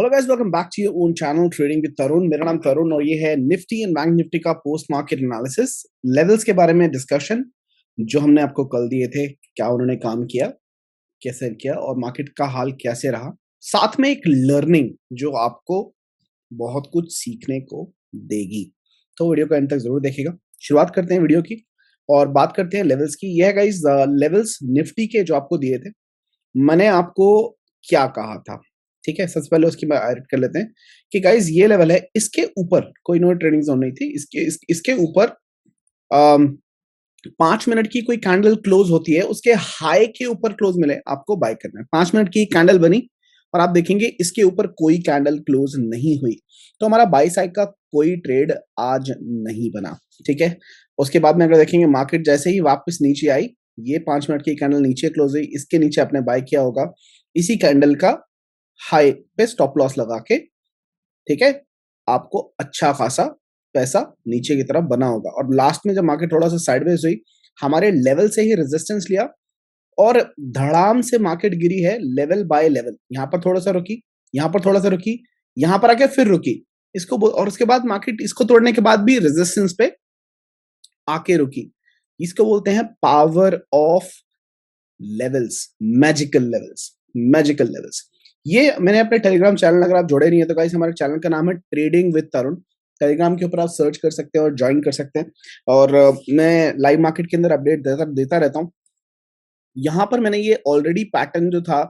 Hello guys, welcome back to your own channel trading with Tarun. मेरा नाम तरुण और ये है निफ्टी एंड बैंक निफ्टी का पोस्ट मार्केट एनालिसिस, लेवल्स के बारे में डिस्कशन जो हमने आपको कल दिए थे, क्या उन्होंने काम किया, कैसे किया और मार्केट का हाल कैसे रहा। साथ में एक लर्निंग जो आपको बहुत कुछ सीखने को देगी, तो वीडियो को एंड तक जरूर देखिएगा। शुरुआत करते हैं वीडियो की और बात करते हैं लेवल्स की। यह गाइस लेवल्स निफ्टी के जो आपको दिए थे, मैंने आपको क्या कहा था, ठीक है। सबसे पहले उसकी बात कर लेते हैं कि गाइस ये लेवल है, इसके ऊपर कोई नो ट्रेडिंग जोन नहीं थी। इसके ऊपर 5 मिनट की कोई कैंडल क्लोज होती है, उसके हाई के ऊपर क्लोज मिले आपको बाय करना है। 5 मिनट की कैंडल बनी और आप देखेंगे इसके ऊपर कोई कैंडल क्लोज नहीं हुई, तो हमारा बाई साइड का कोई ट्रेड आज नहीं बना, ठीक है। उसके बाद में अगर देखेंगे मार्केट जैसे ही वापस नीचे आई, ये 5 मिनट की कैंडल नीचे क्लोज हुई, इसके नीचे आपने बाय किया होगा, इसी कैंडल का हाई पे स्टॉप लॉस लगा के, ठीक है, आपको अच्छा खासा पैसा नीचे की तरफ बना होगा। और लास्ट में जब मार्केट थोड़ा सा साइडवेज हुई, हमारे लेवल से ही रेजिस्टेंस लिया और धड़ाम से मार्केट गिरी है लेवल बाय लेवल। यहां पर थोड़ा सा रुकी, यहां पर थोड़ा सा रुकी, यहां पर आके फिर रुकी इसको, और उसके बाद मार्केट इसको तोड़ने के बाद भी रेजिस्टेंस पे आके रुकी। इसको बोलते हैं power of levels, magical levels, magical levels. ये मैंने अपने टेलीग्राम चैनल, अगर आप जुड़े नहीं है तो गाइस हमारे चैनल का नाम है ट्रेडिंग विद तरुण। टेलीग्राम के ऊपर आप सर्च कर सकते हैं और ज्वाइन कर सकते हैं। और मैं लाइव मार्केट के अंदर अपडेट देता रहता हूँ। यहाँ पर मैंने ये ऑलरेडी पैटर्न जो था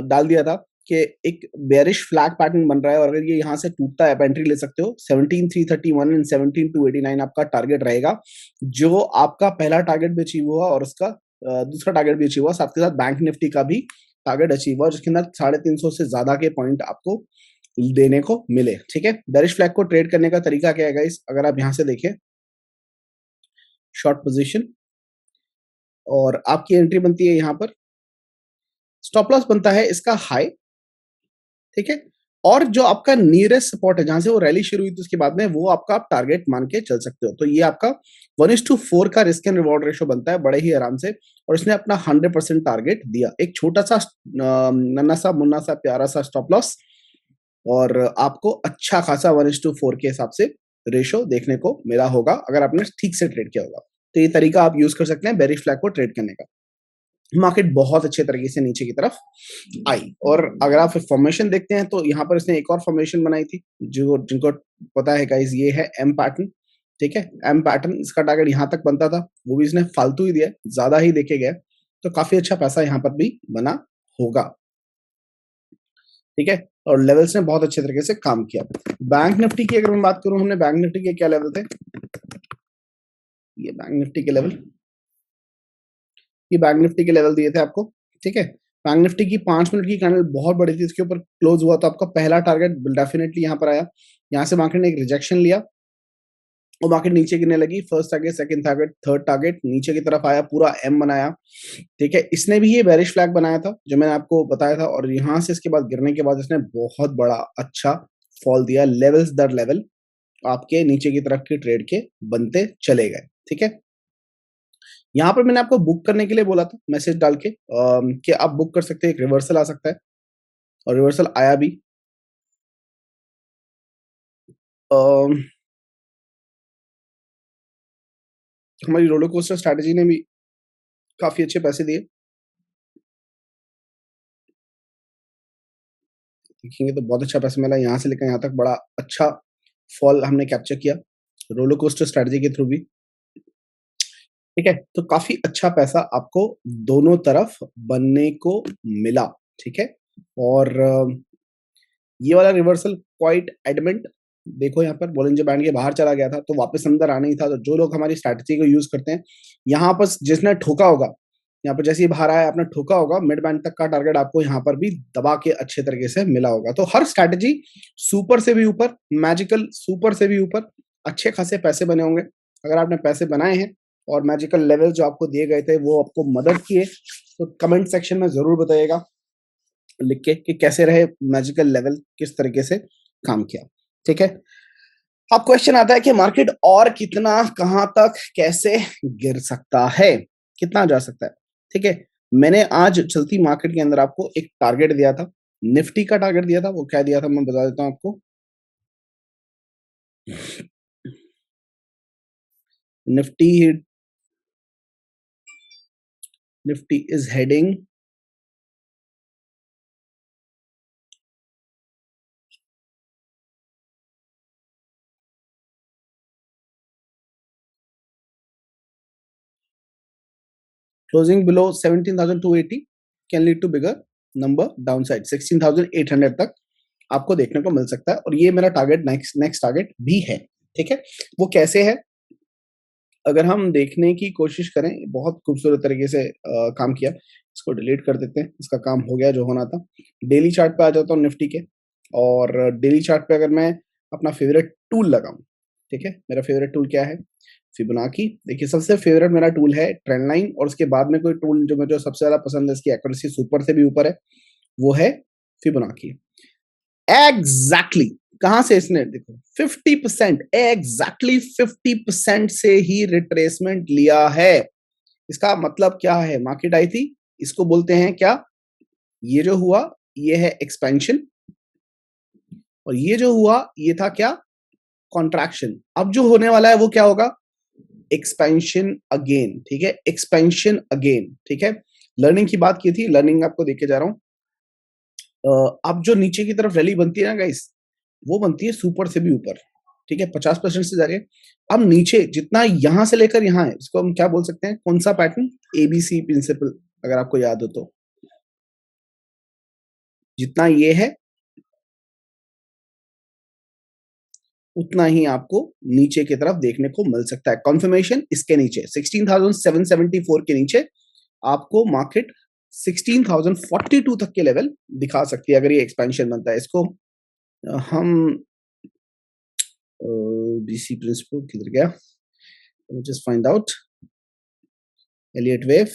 डाल दिया था कि एक बेरिश फ्लैग पैटर्न बन रहा है और अगर ये यहाँ से टूटता है आप एंट्री ले सकते हो। 17,331 एंड 17,289 आपका टारगेट रहेगा, जो आपका पहला टारगेट भी अचीव हुआ और उसका दूसरा टारगेट भी अचीव हुआ। साथ के साथ बैंक निफ्टी का भी टारगेट अचीव हुआ, जिसके अंदर 350 से ज्यादा के पॉइंट आपको देने को मिले, ठीक है। बेरिश फ्लैग को ट्रेड करने का तरीका क्या है गाइस, अगर आप यहां से देखें, शॉर्ट पोजीशन और आपकी एंट्री बनती है, यहाँ पर स्टॉप लॉस बनता है इसका हाई, ठीक है। और जो आपका नियरेस्ट सपोर्ट है, जहां से वो रैली शुरू हुई थी उसके बाद में, वो आपका आप टारगेट मान के चल सकते हो। तो ये आपका 1:4 का रिस्क एंड रिवॉर्ड रेशो बनता है बड़े ही आराम से। और इसने अपना 100% टारगेट दिया, एक छोटा सा नन्ना सा मुन्ना सा प्यारा सा स्टॉप लॉस, और आपको अच्छा खासा 1:4 के हिसाब से रेशो देखने को मिला होगा अगर आपने ठीक से ट्रेड किया होगा। तो ये तरीका आप यूज कर सकते हैं बेरिश फ्लैग को ट्रेड करने का। मार्केट बहुत अच्छे तरीके से नीचे की तरफ आई, और अगर आप फॉर्मेशन देखते हैं तो यहाँ पर इसने एक और फॉर्मेशन बनाई थी, जो जिनको पता है गाइस, ये है एम पैटर्न, ठीक है। एम पैटर्न, इसका टारगेट यहाँ तक बनता था, वो भी इसने फालतू ही दिया, ज्यादा ही देखे गए, तो काफी अच्छा पैसा यहाँ पर भी बना होगा, ठीक है। और लेवल्स ने बहुत अच्छे तरीके से काम किया। बैंक निफ्टी की अगर मैं बात करूं, हमने बैंक निफ्टी के क्या लेवल थे, ये बैंक निफ्टी के लेवल, ये बैंक निफ्टी के लेवल दिए थे आपको, ठीक है। बैंक निफ्टी की 5 मिनट की कैंडल बहुत बड़ी थी, इसके ऊपर क्लोज हुआ तो आपका पहला टारगेट डेफिनेटली यहाँ पर आया। यहाँ से मार्केट ने एक रिजेक्शन लिया और मार्केट नीचे गिरने लगी। First target, second target, third target नीचे की तरफ आया, पूरा एम बनाया, ठीक है। इसने भी ये बेरिश फ्लैग बनाया था जो मैंने आपको बताया था, और यहाँ से इसके बाद गिरने के बाद इसने बहुत बड़ा अच्छा फॉल दिया, लेवल्स दर लेवल आपके नीचे की तरफ के ट्रेड के बनते चले गए, ठीक है। यहाँ पर मैंने आपको बुक करने के लिए बोला था मैसेज डाल के कि आप बुक कर सकते हैं, एक रिवर्सल आ सकता है, और रिवर्सल आया भी। हमारी रोलर कोस्टर स्ट्रैटेजी ने भी काफी अच्छे पैसे दिए, देखेंगे तो बहुत अच्छा पैसा मिला। यहाँ से लेकर यहाँ तक बड़ा अच्छा फॉल हमने कैप्चर किया रोलर कोस्टर स्ट्रैटेजी के थ्रू भी, ठीक है। तो काफी अच्छा पैसा आपको दोनों तरफ बनने को मिला, ठीक है। और ये वाला रिवर्सल क्वाइट एडमेंट, देखो यहाँ पर बोलिंजर बैंड के बाहर चला गया था तो वापस अंदर आना ही था। तो जो लोग हमारी स्ट्रैटेजी को यूज करते हैं, यहाँ पर जिसने ठोका होगा, यहाँ पर जैसे ही बाहर आया आपने ठोका होगा, मिड बैंड तक का टारगेट आपको यहाँ पर भी दबा के अच्छे तरीके से मिला होगा। तो हर स्ट्रैटेजी सुपर से भी ऊपर, मैजिकल सुपर से भी ऊपर अच्छे खासे पैसे बने होंगे। अगर आपने पैसे बनाए हैं और मैजिकल लेवल जो आपको दिए गए थे वो आपको मदद किए, तो कमेंट सेक्शन में जरूर बताइएगा लिख के कि कैसे रहे मैजिकल लेवल, किस तरीके से काम किया, ठीक है। अब क्वेश्चन आता है कि मार्केट और कितना, कहां तक, कैसे गिर सकता है, कितना जा सकता है, ठीक है। मैंने आज चलती मार्केट के अंदर आपको एक टारगेट दिया था निफ्टी का टारगेट दिया था, वो क्या दिया था मैं बता देता हूं आपको। Nifty Nifty is heading closing below 17,280 can lead to bigger number downside 16,800 तक आपको देखने को मिल सकता है, और ये मेरा टारगेट नेक्स्ट टारगेट भी है। ठीक है, वो कैसे है अगर हम देखने की कोशिश करें, बहुत खूबसूरत तरीके से काम किया। इसको डिलीट कर देते हैं, इसका काम हो गया जो होना था। डेली चार्ट पे आ जाता हूँ निफ्टी के, और डेली चार्ट पे अगर मैं अपना फेवरेट टूल लगाऊं, ठीक है, मेरा फेवरेट टूल क्या है, फिबोनाची। देखिए सबसे फेवरेट मेरा टूल है ट्रेंड लाइन, और उसके बाद में कोई टूल जो मुझे सबसे ज्यादा पसंद है, इसकी एक्यूरेसी सुपर से भी ऊपर है, वो है फिबोनाची। एग्जैक्टली कहां से इसने देखो 50%, एग्जैक्टली 50% से ही रिट्रेसमेंट लिया है। इसका मतलब क्या है, मार्केट आई थी, इसको बोलते हैं क्या, ये जो हुआ ये है एक्सपेंशन, और ये जो हुआ ये था क्या, कॉन्ट्रैक्शन। अब जो होने वाला है वो क्या होगा, एक्सपेंशन अगेन। ठीक है, एक्सपेंशन अगेन। ठीक है, लर्निंग की बात की थी, लर्निंग आपको देके जा रहा हूं। अब जो नीचे की तरफ रैली बनती है ना गाइस, वो बनती है सुपर से भी ऊपर। ठीक है, 50% से जा रही है। अब नीचे जितना यहां से लेकर यहां है, इसको हम क्या बोल सकते हैं, कौन सा पैटर्न, एबीसी प्रिंसिपल, अगर आपको याद हो तो। जितना ये है उतना ही आपको नीचे की तरफ देखने को मिल सकता है। कॉन्फर्मेशन इसके नीचे 16,774 के नीचे आपको मार्केट 16,042 तक के लेवल दिखा सकती है, अगर ये एक्सपेंशन बनता है। इसको हम बीसी प्रिंसिपल किधर गया, just find out, Elliott wave,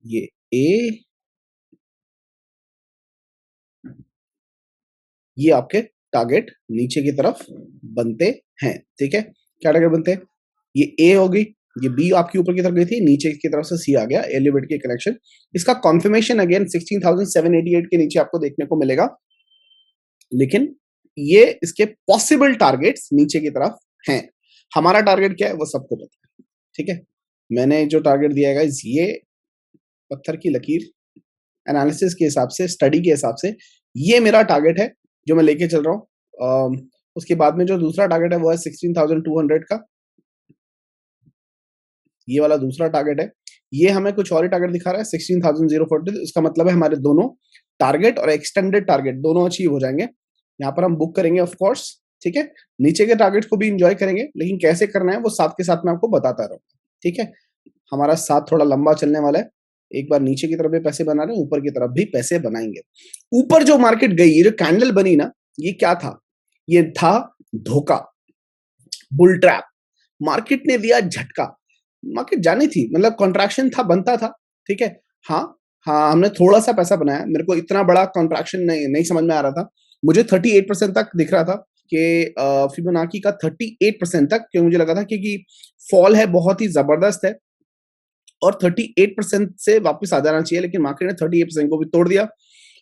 ये ए, ये आपके टारगेट नीचे की तरफ बनते हैं। ठीक है, क्या टारगेट बनते हैं, ये ए होगी, ये बी आपकी ऊपर की तरफ गई थी, नीचे की तरफ से सी आ गया, एलिवेट के कनेक्शन। इसका कॉन्फर्मेशन अगेन 16,788 के नीचे आपको देखने को मिलेगा, लेकिन ये इसके पॉसिबल टारगेट्स नीचे की तरफ हैं। हमारा टारगेट क्या है वो सबको पता है। ठीक है, मैंने जो टारगेट दिया है ये पत्थर की लकीर एनालिसिस के हिसाब से, स्टडी के हिसाब से, ये मेरा टारगेट है जो मैं लेके चल रहा हूँ। उसके बाद में जो दूसरा टारगेट है वो है 16,200 का, ये वाला दूसरा टारगेट है। ये हमें कुछ और ही टारगेट दिखा रहा है 16,040। इसका मतलब है हमारे दोनों टारगेट और एक्सटेंडेड टारगेट दोनों अचीव हो जाएंगे। यहाँ पर हम बुक करेंगे ऑफ कोर्स। ठीक है, नीचे के टारगेट को भी इंजॉय करेंगे, लेकिन कैसे करना है वो साथ के साथ मैं आपको बताता रहूंगा। ठीक है, हमारा साथ थोड़ा लंबा चलने वाला है। एक बार नीचे की तरफ भी पैसे बना रहे हैं, ऊपर की तरफ भी पैसे बनाएंगे। ऊपर जो मार्केट गई, ये जो कैंडल बनी ना, ये क्या था, ये था धोखा, बुल ट्रैप। मार्केट ने दिया झटका, मार्केट जानी थी, मतलब कॉन्ट्रैक्शन था, बनता था। ठीक है, हाँ हाँ, हमने थोड़ा सा पैसा बनाया, मेरे को इतना बड़ा कॉन्ट्रैक्शन नहीं समझ में आ रहा था। मुझे 38% तक दिख रहा था कि फिबोनाची का 38% तक, क्योंकि मुझे लगा था कि फॉल है बहुत ही जबरदस्त है और 38% से वापस आ जाना चाहिए, लेकिन मार्केट ने 38% को भी तोड़ दिया।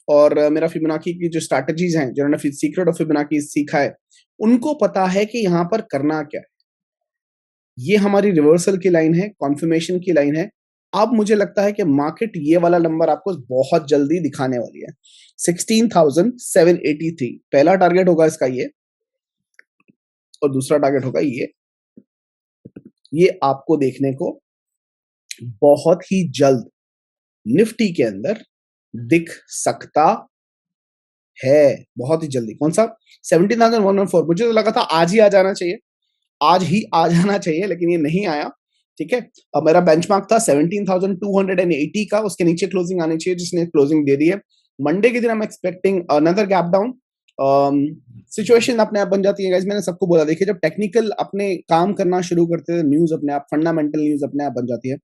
और मेरा फिबोनाची की जो स्ट्रैटेजीज हैं, जिन्होंने सीक्रेट ऑफ फिबोनाची सीखा है, उनको पता है कि यहाँ पर करना क्या है। ये हमारी रिवर्सल की लाइन है, कॉन्फर्मेशन की लाइन है। अब मुझे लगता है कि मार्केट ये वाला नंबर आपको बहुत जल्दी दिखाने वाली है, 16,783 पहला टारगेट होगा इसका ये, और दूसरा टारगेट होगा ये आपको देखने को बहुत ही जल्द निफ्टी के अंदर दिख सकता है, बहुत ही जल्दी। कौन सा, 17,114। मुझे तो लगा था आज ही आ जाना चाहिए, आज ही आ जाना चाहिए, लेकिन ये नहीं आया। ठीक है, अब मेरा बेंचमार्क था 17,280 का, उसके नीचे क्लोजिंग आनी चाहिए, जिसने क्लोजिंग दे दी है। मंडे के दिन I am expecting another gap down. Situation अपने आप बन जाती है गाइस, मैंने सबको बोला। देखिए, जब टेक्निकल अपने काम करना शुरू करते हैं, न्यूज अपने आप, फंडामेंटल न्यूज अपने आप बन जाती है।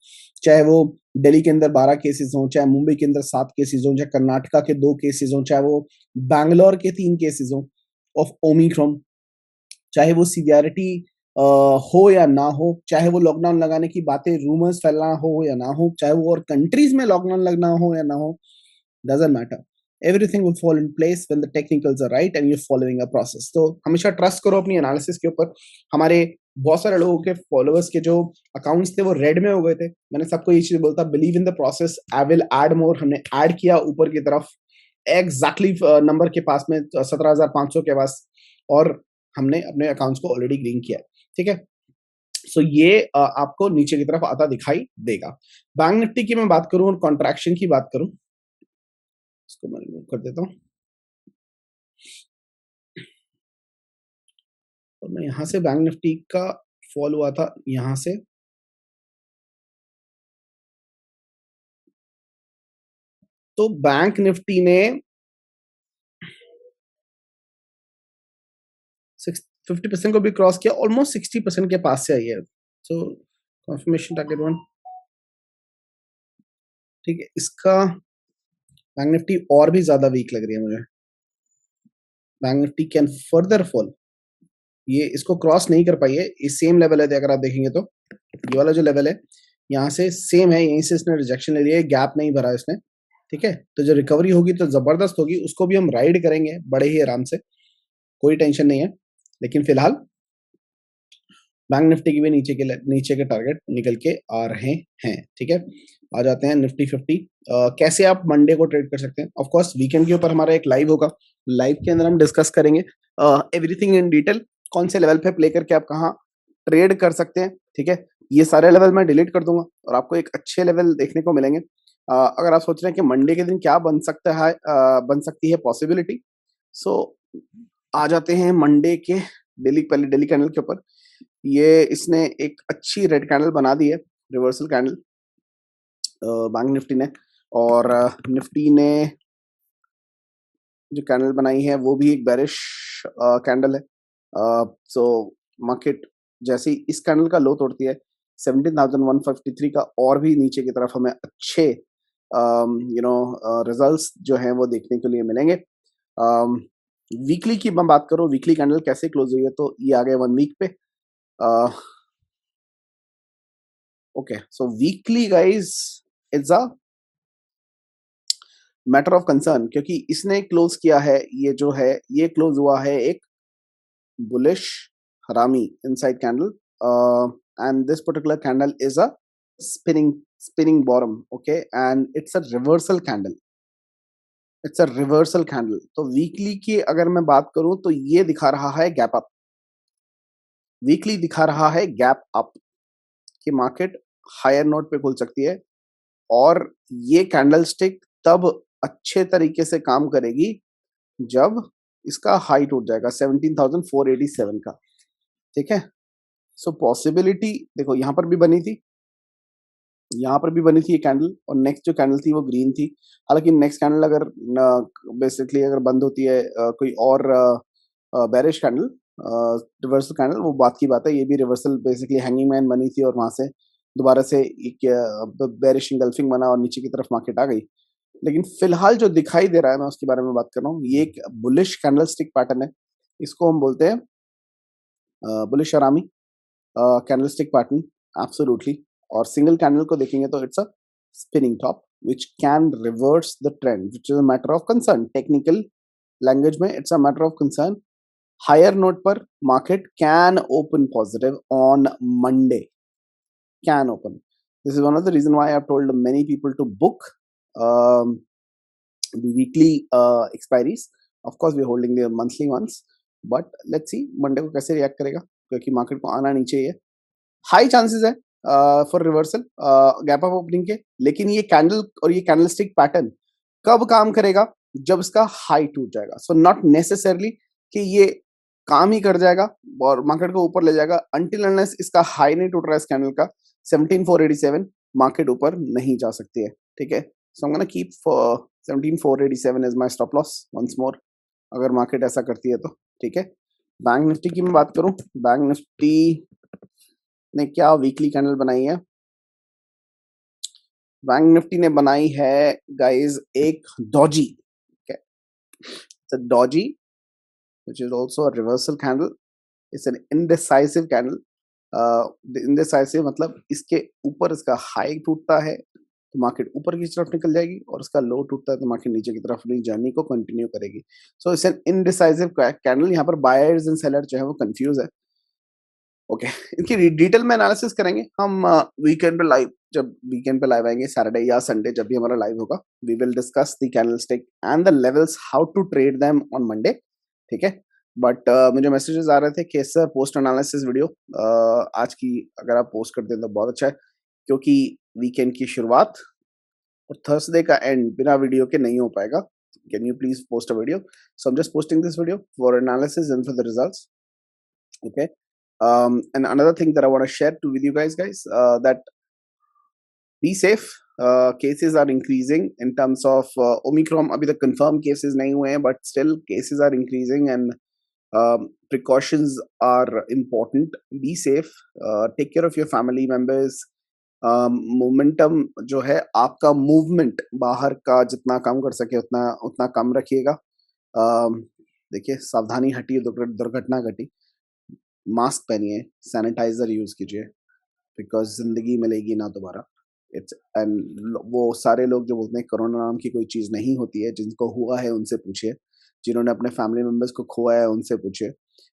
चाहे वो दिल्ली के अंदर 12 केसेस हों, चाहे मुंबई के अंदर 7 केसेस हों, चाहे कर्नाटका के 2 केसेस हों, चाहे वो बैंगलोर के 3 केसेस हों ऑफ ओमिक्रॉन, चाहे वो सीवियरिटी हो या ना हो, चाहे वो लॉकडाउन लगाने की बातें रूमर्स फैलना हो या ना हो, चाहे वो और कंट्रीज में लॉकडाउन लगना हो या ना हो, doesn't matter. Everything will fall in place when the technicals are right and you're following a process. तो हमेशा ट्रस्ट करो अपनी एनालिसिस के ऊपर। हमारे बहुत सारे लोगों के फॉलोअर्स के जो अकाउंट्स थे वो रेड में हो गए थे। मैंने सबको ये चीज बोलता, believe in the process, I will add more. हमने ऐड किया ऊपर की तरफ एग्जैक्टली नंबर के पास में 17,500 के पास, और हमने अपने अकाउंट्स को ऑलरेडी ग्रीन किया है। ठीक है, सो ये आपको नीचे की तरफ आता दिखाई देगा। बैंक निफ्टी की मैं बात करूं और कॉन्ट्रैक्शन की बात करूं, इसको मैं रिमूव कर देता हूं और मैं यहां से बैंक निफ्टी का फॉल हुआ था यहां से, तो बैंक निफ्टी ने 50% को भी क्रॉस किया, ऑलमोस्ट 60% के पास से आई है। सो कंफर्मेशन टारगेट 1। ठीक है, इसका बैंक निफ्टी और भी ज्यादा वीक लग रही है मुझे। Bank Nifty can further fall, ये इसको क्रॉस नहीं कर पाई है। इस सेम लेवल है, अगर आप देखेंगे तो ये वाला जो लेवल है यहाँ से सेम है, यहीं से इसने रिजेक्शन ले लिया है, गैप नहीं भरा इसने। ठीक है, तो जो रिकवरी होगी तो जबरदस्त होगी, उसको भी हम राइड करेंगे बड़े ही आराम से, कोई टेंशन नहीं है। लेकिन फिलहाल बैंक निफ्टी की भी नीचे के टारगेट निकल के आ रहे हैं। ठीक है, आ जाते हैं निफ्टी 50। कैसे आप मंडे को ट्रेड कर सकते हैं। ऑफ कोर्स वीकेंड के ऊपर हमारा एक लाइव होगा, लाइव के अंदर हम डिस्कस करेंगे एवरीथिंग इन डिटेल, कौन से लेवल पे प्ले करके आप कहाँ ट्रेड कर सकते हैं। ठीक है, ये सारे लेवल मैं डिलीट कर दूंगा और आपको एक अच्छे लेवल देखने को मिलेंगे। अगर आप सोच रहे हैं कि मंडे के दिन क्या बन सकता है, बन सकती है पॉसिबिलिटी, सो आ जाते हैं मंडे के पहले डेली कैंडल के ऊपर। ये इसने एक अच्छी रेड कैंडल बना दी है, रिवर्सल कैंडल बैंक निफ्टी ने, और निफ्टी ने जो कैंडल बनाई है वो भी एक बेरिश कैंडल है। सो मार्केट जैसे ही इस कैंडल का लो तोड़ती है 17,153 का, और भी नीचे की तरफ हमें अच्छे रिजल्ट्स जो हैं वो देखने के लिए मिलेंगे। वीकली की मैं बात करूं, वीकली कैंडल कैसे क्लोज हुई है, तो ये आ गए 1 वीक पे। Okay, so weekly guys it's a matter of concern, क्योंकि इसने क्लोज किया है, ये जो है ये क्लोज हुआ है एक बुलिश हरामी inside candle, and this particular candle is a spinning bottom, okay, and it's a reversal candle, it's a reversal candle। तो वीकली की अगर मैं बात करूं तो ये दिखा रहा है गैप अप, वीकली दिखा रहा है गैप अप कि मार्केट हायर नोट पे खुल सकती है, और ये कैंडल स्टिक तब अच्छे तरीके से काम करेगी जब इसका हाई टूट जाएगा 17,487 का। ठीक है, सो पॉसिबिलिटी देखो यहाँ पर भी बनी थी, यहाँ पर भी बनी थी ये कैंडल, और नेक्स्ट जो कैंडल थी वो ग्रीन थी। हालांकि नेक्स्ट कैंडल अगर बेसिकली अगर बंद होती है कोई और बेरिश कैंडल, रिवर्सल कैंडल, वो बात की बात है। ये भी रिवर्सल बेसिकली हैंगिंग मैन बनी थी और वहां से दोबारा से एक बेरिश इंगल्फिंग बना और नीचे की तरफ मार्केट आ गई। लेकिन फिलहाल जो दिखाई दे रहा है मैं उसके बारे में बात कर रहा हूँ। ये एक बुलिश कैंडल स्टिक पैटर्न है, इसको हम बोलते हैं बुलिश अरामी कैंडल स्टिक पैटर्न, एब्सोल्युटली। और सिंगल कैंडल को देखेंगे तो it's a spinning top which can reverse the trend, which is a matter of concern। Technical language में it's a matter of concern. Higher note पर market can open positive on Monday, can open, this is one of the reason why I've told many people to book the weekly expiries। of course we're holding the monthly ones, but let's see Monday को कैसे react करेगा, क्योंकि market को आना नहीं चाहिए। High chances है for reversal gap up opening के, लेकिन ये कैंडल और ये कैंडलस्टिक पैटर्न कब काम करेगा, जब इसका हाई टूट जाएगा। सो नॉट नेसेसरली कि ये काम ही कर जाएगा और मार्केट को ऊपर ले जाएगा, अनटिल अनलेस इसका हाई नहीं टूट रहा है इस कैंडल का 17,487, मार्केट ऊपर नहीं जा सकती है। ठीक है, so I am gonna keep 17,487 as my stop loss once more, अगर मार्केट ऐसा करती है तो। ठीक है, बैंक निफ्टी की मैं बात करूं, बैंक निफ्टी ने क्या वीकली कैंडल बनाई है। बैंक निफ्टी ने बनाई है गाइस एक Doge, Doge which is also a reversal candle, it's an indecisive candle. Indecisive मतलब इसके ऊपर इसका हाई टूटता है तो मार्केट ऊपर की तरफ निकल जाएगी, और इसका लो टूटता है तो मार्केट नीचे की तरफ अपनी जर्नी को कंटिन्यू करेगी। So it's an indecisive candle. यहाँ पर बायर्स एंड सेलर जो है वो कंफ्यूज है। ओके, इनकी डिटेल में एनालिसिस करेंगे हम वीकेंड पे लाइव, जब वीकेंड पे लाइव आएंगे सैटरडे या संडे, जब भी हमारा लाइव होगा, we will discuss the candlestick and the levels, how to trade them on Monday. ठीक है, बट मुझे मैसेजेस आ रहे थे कि सर पोस्ट एनालिसिस वीडियो आज की अगर आप पोस्ट कर दें तो बहुत अच्छा है, क्योंकि वीकेंड की शुरुआत और थर्सडे का एंड बिना वीडियो के नहीं हो पाएगा। Can you please post a video? So I am just posting this video for analysis and for the results. Okay. And another thing that I want to share to with you guys, that be safe. Cases are increasing in terms of Omicron. अभी तक confirmed cases नहीं हुए हैं, but still cases are increasing, and precautions are important. Be safe. Take care of your family members. Momentum जो है आपका, movement बाहर का जितना कम कर सके उतना उतना कम रखिएगा। देखिए, सावधानी हटी दुर्घटना घटी। मास्क पहनिए, सैनिटाइजर यूज कीजिए, बिकॉज जिंदगी मिलेगी ना दोबारा। इट्स एंड वो सारे लोग जो बोलते हैं कोरोना नाम की कोई चीज नहीं होती है, जिनको हुआ है उनसे पूछिए, जिन्होंने अपने फैमिली मेंबर्स को खोया है उनसे पूछिए।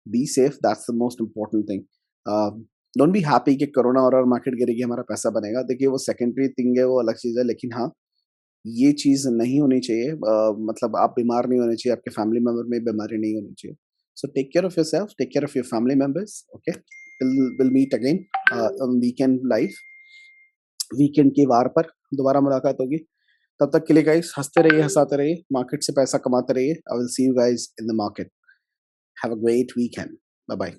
Be safe, that's the most important thing. Don't be happy कि कोरोना और मार्केट गिरेगी हमारा पैसा बनेगा। देखिए, वो सेकेंडरी थिंग है, वो अलग चीज है, लेकिन हाँ, ये चीज नहीं होनी चाहिए। मतलब आप बीमार नहीं होने चाहिए, आपके फैमिली मेंबर में बीमारी नहीं होनी चाहिए। So take care of yourself, take care of your family members. Okay, we'll meet again on weekend live. Weekend की वार पर दोबारा मुलाकात होगी। तब तक के लिए गाइस, हंसते रहिए, हंसाते रहिए, मार्केट से पैसा कमाते रहिए। I will see you guys in the market. Have a great weekend. Bye bye.